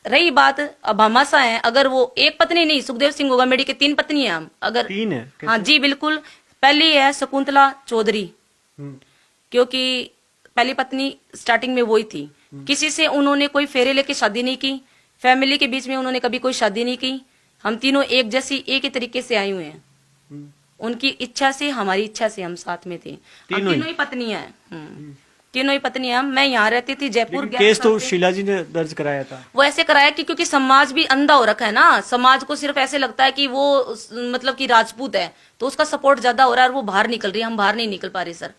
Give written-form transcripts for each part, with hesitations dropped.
रही बात अब भामाशाह है, अगर वो एक पत्नी नहीं, सुखदेव सिंह गोगामेडी के 3 पत्नी है हम, अगर 3 है हाँ कैसे? जी बिल्कुल। पहली है शकुंतला चौधरी, हम्म, क्योंकि पहली पत्नी स्टार्टिंग में वही थी, किसी से उन्होंने कोई फेरे लेके शादी नहीं की, फैमिली के बीच में उन्होंने कभी कोई शादी नहीं की। हम तीनों एक जैसी एक ही तरीके से आए हुए हैं, हम्म, उनकी इच्छा से हमारी इच्छा से हम साथ में थे। हम तीनों तीनों ही पत्नियां हैं। तीनों ही पत्नियां। मैं यहाँ रहती थी जयपुर लेकिन 11 केस साल तो से। शीला जी ने दर्ज कराया था। वो ऐसे कराया कि क्योंकि समाज भी अंधा हो रखा है ना, समाज को सिर्फ ऐसे लगता है कि वो मतलब कि राजपूत है, तो उसका सपोर्ट ज्यादा हो रहा है और वो बाहर निकल रही है, हम बाहर नहीं निकल पा रहे सर,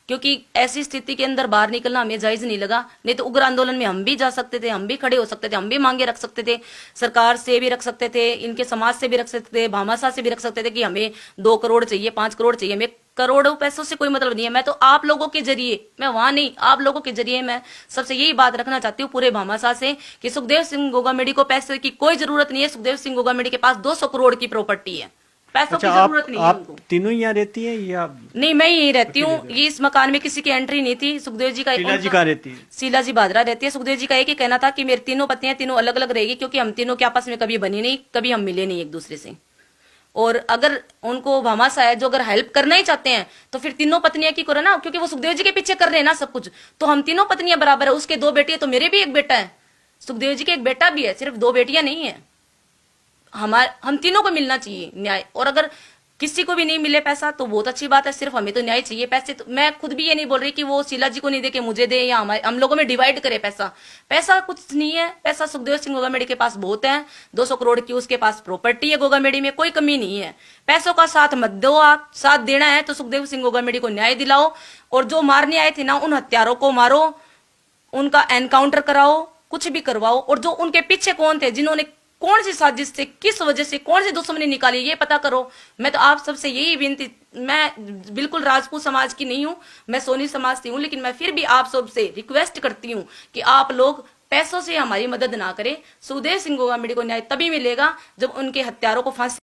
क्योंकि ऐसी स्थिति के अंदर बाहर निकलना हमें जायज नहीं लगा। नहीं तो उग्र आंदोलन में हम भी जा सकते थे, हम भी खड़े हो सकते थे, हम भी मांगे रख सकते थे, सरकार से भी रख सकते थे, इनके समाज से भी रख सकते थे, भामाशाह से भी रख सकते थे कि हमें 2 करोड़ चाहिए, 5 करोड़ चाहिए। हमें करोड़ों पैसों से कोई मतलब नहीं है। मैं तो आप लोगों के जरिए, मैं वहां नहीं, आप लोगों के जरिए मैं सबसे यही बात रखना चाहती हूँ पूरे भामाशाह से कि सुखदेव सिंह गोगामेडी को पैसे की कोई जरूरत नहीं है। सुखदेव सिंह गोगामेडी के पास 200 करोड़ की प्रॉपर्टी है, पैसों अच्छा, की जरूरत नहीं है आप उनको। तीनों ही यहाँ रहती हैं या नहीं, मैं यही रहती हूँ। ये इस मकान में किसी की एंट्री नहीं थी। सुखदेव जी का शीला जी कहाँ रहती है? शीला जी भादरा रहती है। सुखदेव जी का एक ही कहना था कि मेरी तीनों पत्नियां तीनों अलग अलग रहेगी, क्योंकि हम तीनों के आपस में कभी बनी नहीं, कभी हम मिले नहीं एक दूसरे से। और अगर उनको भामाशाह है जो अगर हेल्प करना ही चाहते हैं तो फिर तीनों पत्नियां की करो ना, क्योंकि वो सुखदेव जी के पीछे कर रहे हैं ना सब कुछ। तो हम तीनों पत्नियां बराबर है, उसके 2 बेटी है तो मेरे भी एक बेटा है, सुखदेव जी के एक बेटा भी है, सिर्फ 2 बेटियां नहीं है। हम तीनों को मिलना चाहिए न्याय। और अगर किसी को भी नहीं मिले पैसा तो बहुत अच्छी बात है, सिर्फ हमें तो न्याय चाहिए। पैसे तो मैं खुद भी ये नहीं बोल रही कि वो शीला जी को नहीं दे के मुझे दे, या हम लोगों में डिवाइड करे पैसा। पैसा कुछ नहीं है, पैसा सुखदेव सिंह गोगामेडी के पास बहुत है। 200 करोड़ की उसके पास प्रॉपर्टी है, गोगामेडी में कोई कमी नहीं है। पैसों का साथ मत दो, आप साथ देना है तो सुखदेव सिंह गोगामेडी को न्याय दिलाओ। और जो मारने आए थे ना, उन हत्यारों को मारो, उनका एनकाउंटर कराओ, कुछ भी करवाओ। और जो उनके पीछे कौन थे, जिन्होंने कौन सी साजिश से, किस वजह से, कौन सी दुश्मनी निकाली, ये पता करो। मैं तो आप सबसे यही विनती, मैं बिल्कुल राजपूत समाज की नहीं हूं, मैं सोनी समाज की हूं, लेकिन मैं फिर भी आप सबसे रिक्वेस्ट करती हूं कि आप लोग पैसों से हमारी मदद ना करें। सुखदेव सिंह गोगामेडी को न्याय तभी मिलेगा जब उनके हत्यारों को फांसी